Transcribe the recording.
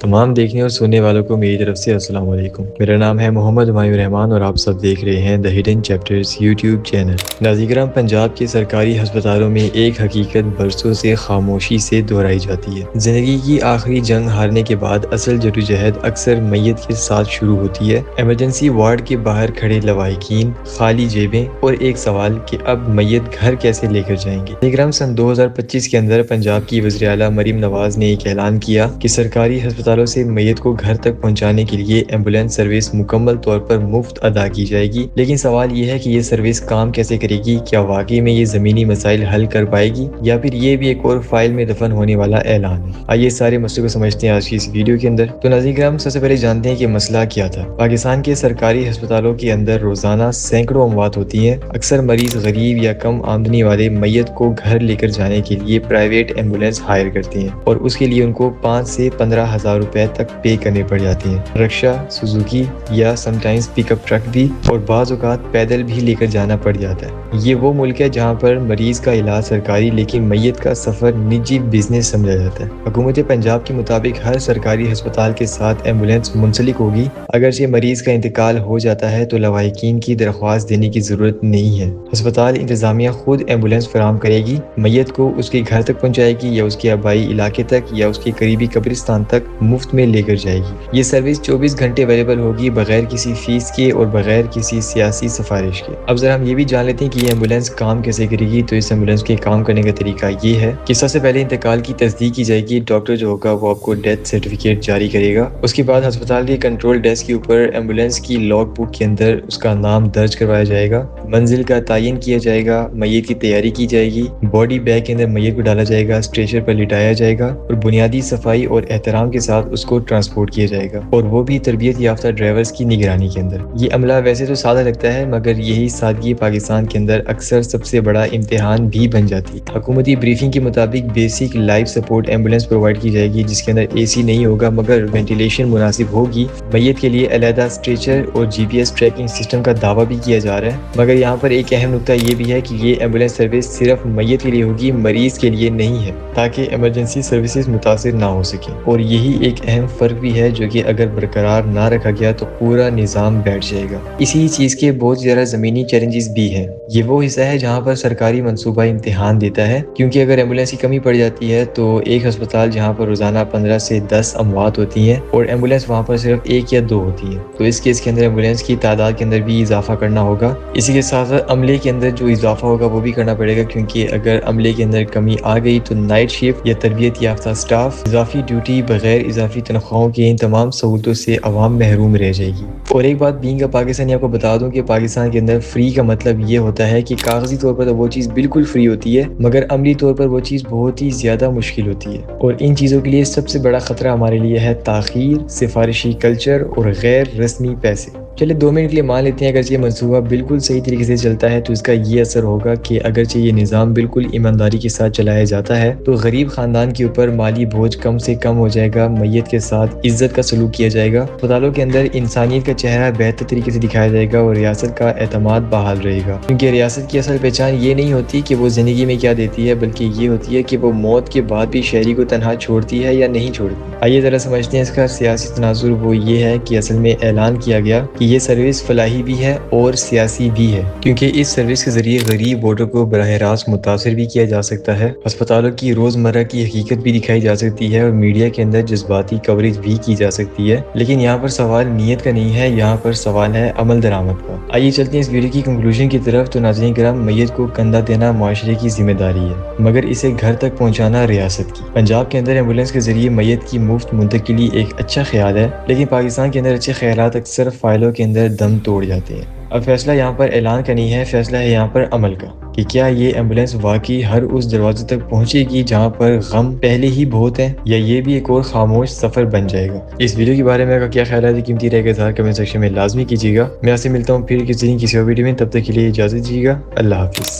تمام دیکھنے اور سننے والوں کو میری طرف سے السلام علیکم۔ میرا نام ہے محمد ہمایوں رحمان اور آپ سب دیکھ رہے ہیں the hidden chapters YouTube channel. ناظرین کرام، پنجاب کے سرکاری ہسپتالوں میں ایک حقیقت برسوں سے خاموشی سے دہرائی جاتی ہے۔ زندگی کی آخری جنگ ہارنے کے بعد اصل جدوجہد اکثر میت کے ساتھ شروع ہوتی ہے۔ ایمرجنسی وارڈ کے باہر کھڑے لواحقین، خالی جیبیں اور ایک سوال کہ اب میت گھر کیسے لے کر جائیں گے۔ ناظرین کرام، سن 2025 کے اندر پنجاب کی وزیر اعلیٰ مریم نواز نے ایک اعلان کیا کہ سرکاری ہسپتالوں سے میت کو گھر تک پہنچانے کے لیے ایمبولینس سروس مکمل طور پر مفت ادا کی جائے گی۔ لیکن سوال یہ ہے کہ یہ سروس کام کیسے کرے گی؟ کیا واقعی میں یہ زمینی مسائل حل کر پائے گی یا پھر یہ بھی ایک اور فائل میں دفن ہونے والا اعلان ہے؟ آئیے سارے مسئلے کو سمجھتے ہیں آج کی اس ویڈیو کے اندر۔ تو ناظرین کرام، سب سے پہلے جانتے ہیں کہ مسئلہ کیا تھا۔ پاکستان کے سرکاری ہسپتالوں کے اندر روزانہ سینکڑوں اموات ہوتی ہیں۔ اکثر مریض غریب یا کم آمدنی والے میت کو گھر لے کر جانے کے لیے پرائیویٹ ایمبولینس ہائر کرتے ہیں اور اس کے لیے ان کو 5 سے 15 ہزار روپے تک پے کرنے پڑ جاتے ہیں۔ رکشا، سوزوکی یا سم ٹائمز پک اپ ٹرک بھی، اور بعض اوقات پیدل بھی لے کر جانا پڑ جاتا ہے۔ یہ وہ ملک ہے جہاں پر مریض کا علاج سرکاری لیکن میت کا سفر نجی بزنس سمجھا جاتا ہے۔ حکومت پنجاب کے مطابق ہر سرکاری ہسپتال کے ساتھ ایمبولینس منسلک ہوگی۔ اگرچہ مریض کا انتقال ہو جاتا ہے تو لواحقین کی درخواست دینے کی ضرورت نہیں ہے۔ ہسپتال انتظامیہ خود ایمبولینس فراہم کرے گی، میت کو اس کے گھر تک پہنچائے گی یا اس کے آبائی علاقے تک یا اس کے قریبی قبرستان تک مفت میں لے کر جائے گی۔ یہ سروس 24 گھنٹے اویلیبل ہوگی، بغیر کسی فیس کے اور بغیر کسی سیاسی سفارش کے۔ اب ذرا ہم یہ بھی جان لیتے ہیں کہ یہ ایمبولینس کام کیسے کرے گی۔ تو اس ایمبولینس کے کام کرنے کا طریقہ یہ ہے کہ سب سے پہلے انتقال کی تصدیق کی جائے گی۔ ڈاکٹر جو ہوگا وہ آپ کو ڈیتھ سرٹیفکیٹ جاری کرے گا۔ اس کے بعد ہسپتال کے کنٹرول ڈیسک کے اوپر ایمبولینس کی لاگ بک کے اندر اس کا نام درج کروایا جائے گا، منزل کا تعین کیا جائے گا، میت کی تیاری کی جائے گی، باڈی بیگ کے اندر میت کو ڈالا جائے گا، اسٹریچر پر لٹایا جائے گا اور بنیادی صفائی اور احترام کے ساتھ اس کو ٹرانسپورٹ کیا جائے گا، اور وہ بھی تربیت یافتہ ڈرائیورز کی نگرانی کے اندر۔ یہ عملہ ویسے تو سادہ لگتا ہے مگر یہی سادگی پاکستان کے اندر اکثر سب سے بڑا امتحان بھی بن جاتی ہے۔ حکومتی بریفنگ کے مطابق basic life support ambulance provide کی جائے گی جس کے اندر اے سی نہیں ہوگا مگر وینٹیلیشن مناسب ہوگی۔ میت کے لیے علیحدہ اسٹریچر اور جی پی ایس ٹریکنگ سسٹم کا دعویٰ بھی کیا جا رہا ہے، مگر یہاں پر ایک اہم نکتہ یہ بھی ہے کہ یہ ایمبولینس سروس صرف میت کے لیے ہوگی، مریض کے لیے نہیں ہے، تاکہ ایمرجنسی سروسز متاثر نہ ہو سکیں۔ اور یہی ایک اہم فرق بھی ہے جو کہ اگر برقرار نہ رکھا گیا تو پورا نظام بیٹھ جائے گا۔ اسی چیز کے بہت زیادہ زمینی چیلنجز بھی ہیں۔ یہ وہ حصہ ہے جہاں پر سرکاری منصوبہ امتحان دیتا ہے، کیونکہ اگر ایمبولینس کی کمی پڑ جاتی ہے تو ایک ہسپتال جہاں پر روزانہ 15 سے 10 اموات ہوتی ہیں اور ایمبولینس وہاں پر صرف 1 یا 2 ہوتی ہیں، تو اس کیس کے اندر ایمبولینس کی تعداد کے اندر بھی اضافہ کرنا ہوگا۔ اسی کے ساتھ ساتھ عملے کے اندر جو اضافہ ہوگا وہ بھی کرنا پڑے گا، کیونکہ اگر عملے کے اندر کمی آ گئی تو نائٹ شفٹ یا تربیت یافتہ سٹاف، اضافی ڈیوٹی، بغیر اضافی تنخواہوں کے ان تمام سہولتوں سے عوام محروم رہ جائے گی۔ اور ایک بات بینگ پاکستانی آپ کو بتا دوں کہ پاکستان کے اندر فری کا مطلب یہ ہوتا ہے کہ کاغذی طور پر تو وہ چیز بالکل فری ہوتی ہے مگر عملی طور پر وہ چیز بہت ہی زیادہ مشکل ہوتی ہے، اور ان چیزوں کے لیے سب سے بڑا خطرہ ہمارے لیے ہے تاخیر، سفارشی کلچر اور غیر رسمی پیسے۔ چلے 2 منٹ کے لیے مان لیتے ہیں اگرچہ یہ منصوبہ بالکل صحیح طریقے سے چلتا ہے تو اس کا یہ اثر ہوگا کہ اگرچہ یہ نظام بالکل ایمانداری کے ساتھ چلایا جاتا ہے تو غریب خاندان کے اوپر مالی بوجھ کم سے کم ہو جائے گا، میت کے ساتھ عزت کا سلوک کیا جائے گا، ہسپتالوں کے اندر انسانیت کا چہرہ بہتر طریقے سے دکھایا جائے گا اور ریاست کا اعتماد بحال رہے گا، کیونکہ ریاست کی اصل پہچان یہ نہیں ہوتی کہ وہ زندگی میں کیا دیتی ہے بلکہ یہ ہوتی ہے کہ وہ موت کے بعد بھی شہری کو تنہا چھوڑتی ہے یا نہیں چھوڑتی۔ آئیے ذرا سمجھتے ہیں اس کا سیاسی تناظر۔ وہ یہ ہے کہ اصل میں اعلان کیا گیا کہ یہ سروس فلاحی بھی ہے اور سیاسی بھی ہے، کیونکہ اس سروس کے ذریعے غریب ووٹر کو براہ راست متاثر بھی کیا جا سکتا ہے، ہسپتالوں کی روزمرہ کی حقیقت بھی دکھائی جا سکتی ہے اور میڈیا کے اندر جذباتی کوریج بھی کی جا سکتی ہے۔ لیکن یہاں پر سوال نیت کا نہیں ہے، یہاں پر سوال ہے عمل درآمد کا۔ آئیے چلتے ہیں اس ویڈیو کی کنکلوژن کی طرف۔ تو ناظرین کرام، میت کو کندھا دینا معاشرے کی ذمہ داری ہے مگر اسے گھر تک پہنچانا ریاست کی۔ پنجاب کے اندر ایمبولینس کے ذریعے میت کی مفت منتقلی ایک اچھا خیال ہے، لیکن پاکستان کے اندر اچھے خیالات اکثر فائلوں کے اندر دم توڑ جاتے ہیں۔ اب فیصلہ یہاں پر اعلان کا نہیں ہے، فیصلہ ہے یہاں پر عمل کا، کہ کیا یہ ایمبولینس واقعی ہر اس دروازے تک پہنچے گی جہاں پر غم پہلے ہی بہت ہے، یا یہ بھی ایک اور خاموش سفر بن جائے گا۔ اس ویڈیو کے بارے میں آپ کا کیا خیال ہے؟ قیمتی رائے کا اظہار کمنٹ سیکشن میں لازمی کیجیے گا۔ میں آپ سے ملتا ہوں پھر کسی اور ویڈیو میں، تب تک کے لیے اجازت دیجیے گا۔ اللہ حافظ۔